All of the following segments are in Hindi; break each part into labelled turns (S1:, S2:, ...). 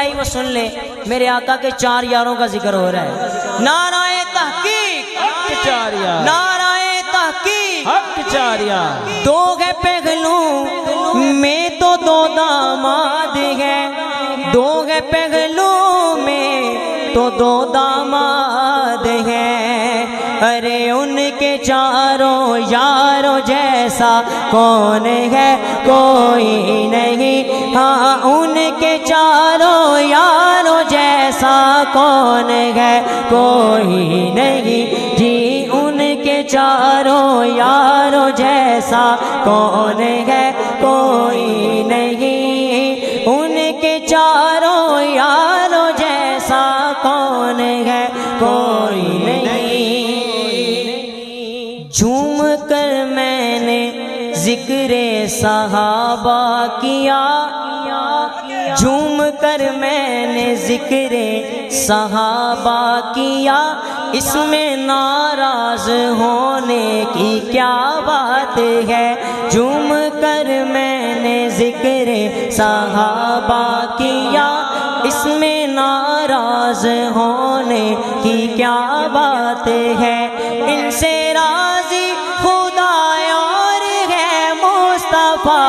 S1: आई वो सुन ले। मेरे आका के 4 यारों का जिक्र हो रहा है। नाराए तहकीक
S2: हक 4 यार,
S1: नाराए तहकीक
S2: हक 4 यार।
S1: 2 है पहलू में तो 2 दामाद है, 2 है पहलू में तो 2 दामाद है। अरे उनके चारों यारों जैसा कौन है, कोई नहीं। हाँ उनके चारों यारों जैसा कौन है, कोई नहीं जी। उनके चारों यारों जैसा कौन है, कोई नहीं। उनके चारों यारों जैसा कौन है, कोई नहीं। झूम कर मैंने जिक्रे सहाबा किया, झूम कर मैंने जिक्रे सहाबा किया। इसमें नाराज होने की क्या बात है। झूम कर मैंने जिक्रे सहाबा किया, इसमें नाराज होने की क्या बात है। इनसे राजी खुदा और है मुस्तफ़ा,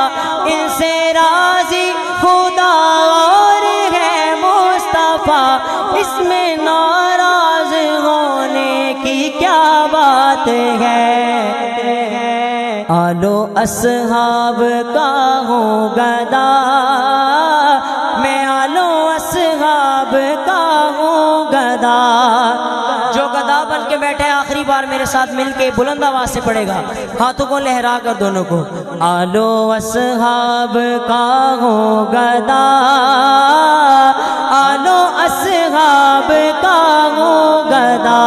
S1: इनसे राजी खुदा और है मुस्तफ़ा। इसमें नाराज होने की क्या बात है। आलो असहाब का हूँ गदा, मैं आलो असहाब का हूँ गदा। जो गदा बन के बैठे आखिरी बार मेरे साथ मिलके बुलंद आवाज से पड़ेगा, हाथों को लहरा कर दोनों को। आलो असहाब का हूँ गदा, आलो असहाब का हूँ गदा,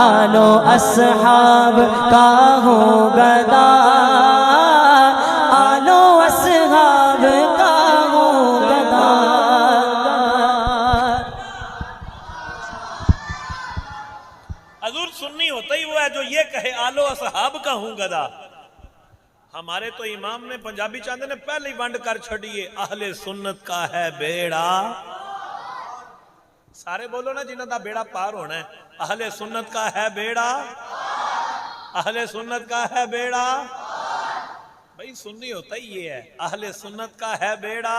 S1: आलो असहाब का हूँ गदा, आलो असहाब का हूँ गदा।
S3: हजूर सुन्नी होता ही वो है जो ये कहे आलो असहाब का हूं गदा। हमारे तो इमाम ने पंजाबी चांदे ने पहले ही वंड कर छड़िए, अहले सुन्नत का है बेड़ा। सारे बोलो ना जिन्हों का बेड़ा पार होना है। अहले सुन्नत का है बेड़ा, अहले सुन्नत का है बेड़ा। भाई सुन्नी होता ही ये है, अहले सुन्नत का है बेड़ा,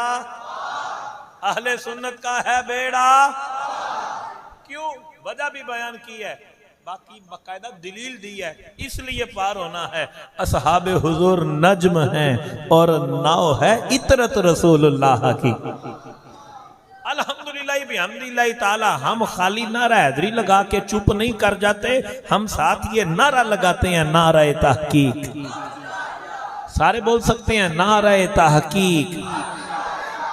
S3: अहले सुन्नत का है बेड़ा। क्यों, वजह भी बयान की है, बाकी बाकायदा दलील दी है, इसलिए पार होना है। असहाब हुजूर नज्म है और नाव है इतरत रसूलुल्लाह की। अल्हम्दुलिल्लाह बिहम्दिल्लाह ताला हम खाली नारा हैदरी लगा के चुप नहीं कर जाते, हम साथ ये नारा लगाते हैं, नारा तहकीक। सारे बोल सकते हैं नारा तहकीक।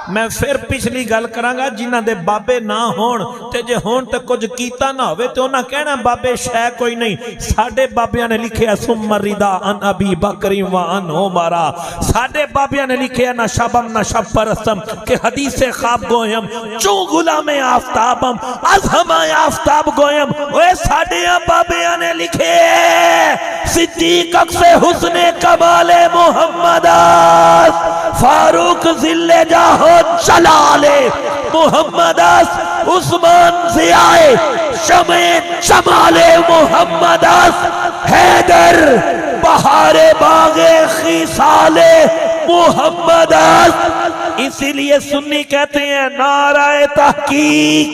S3: मैं फिर पिछली गल करांगा, जिन्हां दे बाबे ना होण ते जे होण ते कुछ कीता ना होवे ते उन्हां कहना बाबे शै कोई नहीं। साडे बाबियां ने लिखिया सुम्मा रिदा अन अबी बकरी व अन उमरा। साडे बाबियां ने लिखिया ना शबम ना शब परस्तम के हदीसे ख्वाब गोयम चू गुलामे आफ्ताबम अज़हमा आफ्ताब गोयम। ओए साडे बाबियां ने लिखे सिद्दीक अक्से हुस्ने कमाले मोहम्मद फारूक जिले जाहो चलाले मोहम्मद उस्मान से आए शमे चमाले मोहम्मद हैदर बहारे बागे खिसाले मोहम्मद। इसीलिए सुन्नी कहते हैं नाराए तहकीक।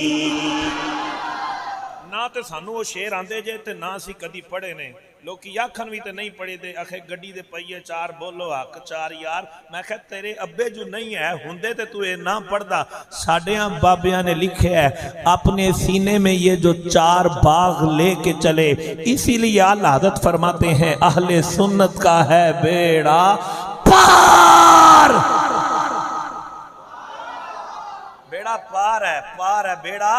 S3: ना तो सानू वो शेर आंदे जे ते ना सी कदी पढ़े ने, लोग आखन भी तो नहीं पढ़े दे। आखे गड्डी दे पहिए 4 बोलो हक 4 यार। मैं कहा तेरे अब्बे जो नहीं है हुंदे ते तू ये ना पढ़दा। साडियां बाबियां ने लिखे है अपने सीने में ये जो 4 बाग लेके चले। इसीलिए आला हज़रत फरमाते हैं अहले सुन्नत का है बेड़ा पार। बेड़ा पार है, पार है बेड़ा।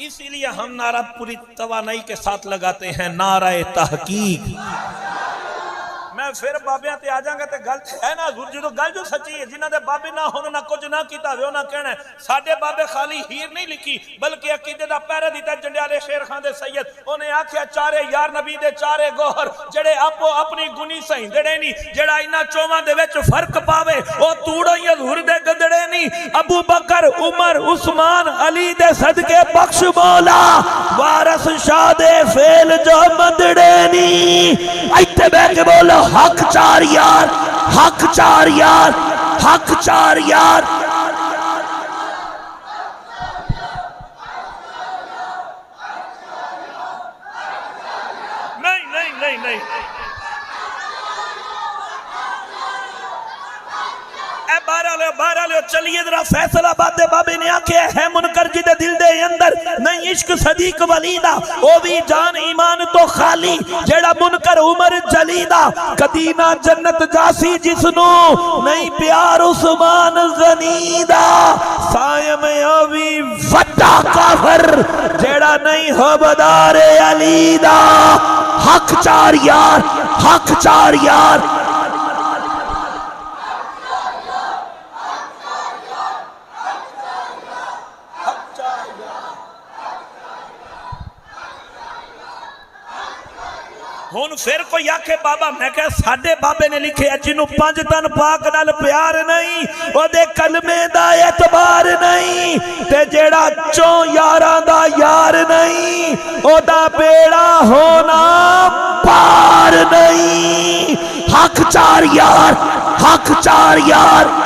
S3: इसीलिए हम नारा पूरी तवानाई के साथ लगाते हैं नाराए तहकीक। मैं मैं फिर बाबियां ते आ जाऊंगा ते गल है ना हजूर जो गल जो सच्ची है जिन्हां दे बाबे ना होने ना कुछ ना कीता होवे उन्हां कहना साडे बाबे खाली हीर नहीं लिखी बल्कि अकीदे दा पैरा दिता जंडियाले शेर खान दे सैयद उन्हें आख्या चारे यार नबी दे चारे गोहर जेड़े आपो अपनी गुनी सहींदड़े नहीं जेड़ा इन्हां चोवां दे विच फर्क पावे ओ तूड़ो ही हजूर दे गंदड़े नहीं अबू बकर उमर उस्मान अली दे सदके बख्श मौला वारस शाह दे फेल जो मंदड़े नहीं इत्ते बैठ के बोलो हक चार यार हक चार यार हक चार यार नहीं नहीं नहीं नहीं बारह लो चलिए जरा फैसलाबाद दे बाबे ने आख्या है मुनकर जी दे दिल दे अंदर नहीं इश्क सदीक वलीदा ओ भी जान ईमान तो खाली जेड़ा मुनकर उमर जलीदा कदी ना जन्नत जासी जिसनु नहीं प्यार उस्मान गनीदा सायम अवी वड्डा काफर जेड़ा नहीं हो बदारे अलीदा हक चार यार हक चार यार हुन फिर कोई आखे बाबा मैं कह साडे बाबे ने लिखे जिन्हों पंज तन पाक नाल प्यार नहीं ओदे कलमे दा एतबार नहीं ते जेड़ा चो यारां दा यार नहीं ओदा बेड़ा होना पार नहीं हक चार यार हक चार यार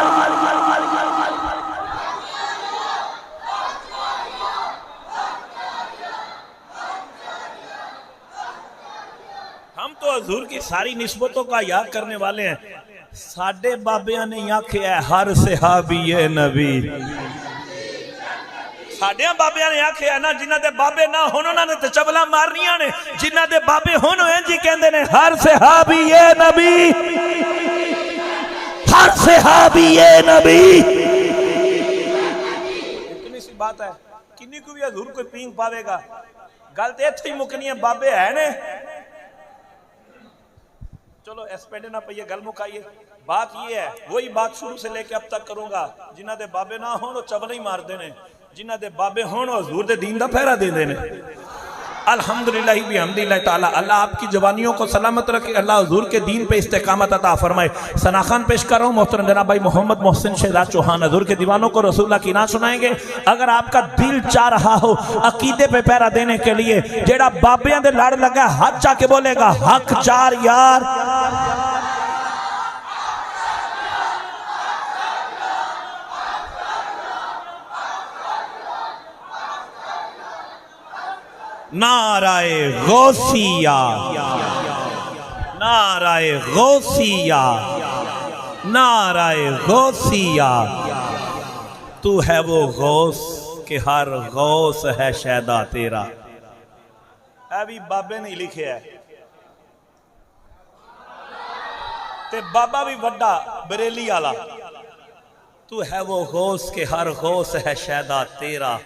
S3: हम तो हजूर की सारी निस्बतों का याद करने वाले हैं साडे बाबिया ने आख्या है हर सहाबी नबी साडिया बाबिया ने आख्या ना जिन्हां दे बाबे ना होन उन्हां ने ते चबला मारनियां ने जिन्हां दे बाबे होन जी कहंदे ने हर सहाबी नबी हर सहाबी नबी इतनी सी बात है किन्नी को भी हजूर कोई पींग पावेगा गल तो इत्थे ही मुकनी है बाबे है ने चलो एसपेंडे ना पाइए गल मुकाइए बात ये है वही बात शुरू से लेके अब तक करूंगा जिन्हां दे बाबे ना होन चबल ही मारते ने जिन्हां दे बाबे होन हजूर दे दीन दा पहरा देंदे ने अल्हम्दुलिल्लाह भी हम्दुलिल्लाह ताला अल्लाह आपकी जवानियों को सलामत रखे अल्लाह हुजूर के दीन पे इस्तेकामत अता फरमाए सनाखान पेश कर रहा हूँ मोहतरम जनाब भाई मोहम्मद मोहसिन शहजाद चौहान हजूर के दीवानों को रसूलुल्लाह की नात सुनाएंगे अगर आपका दिल चाह रहा हो अकीदे पे पहरा देने के लिए जेड़ा बाबियां दे लड़ लगा हाथ चा के बोलेगा हक चार यार नाराए गौसिया नाराए गौसिया नाराए गौसिया तू है वो गौस के हर गौस है शैदा तेरा अभी बाबे ने लिखे है ते बाबा भी वड्डा बरेली आला तू है वो गौस के हर गौस है शैदा तेरा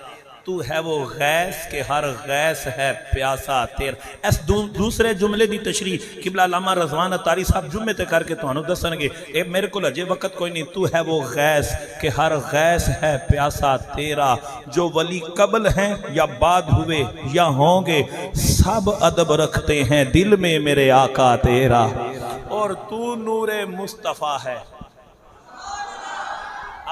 S3: तू है वो गैस के हर गैस है प्यासा तेरा इस दूसरे जुमले की तशरी किबला लामा रज़वान अतारी साहब जुम्मे ते करके तुहानू दसणगे ए मेरे को अजे वक्त कोई नहीं तू है वो गैस के हर गैस है प्यासा तेरा जो वली कबल हैं या बाद हुए या होंगे सब अदब रखते हैं दिल में मेरे आका तेरा और तू नूरे मुस्तफ़ा है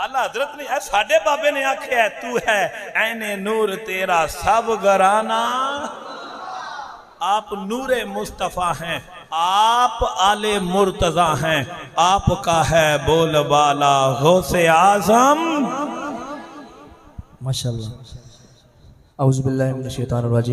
S3: आला हजरत ने साडे बाबे ने आख्या है तू है ऐने नूर तेरा सब घराना आप नूरे मुस्तफा हैं आप आले मुर्तजा हैं आपका है बोलबाला गौसे आजम
S1: माशाअल्लाह। औज़ु बिल्लाहि मिनश शैतानिर रजीम।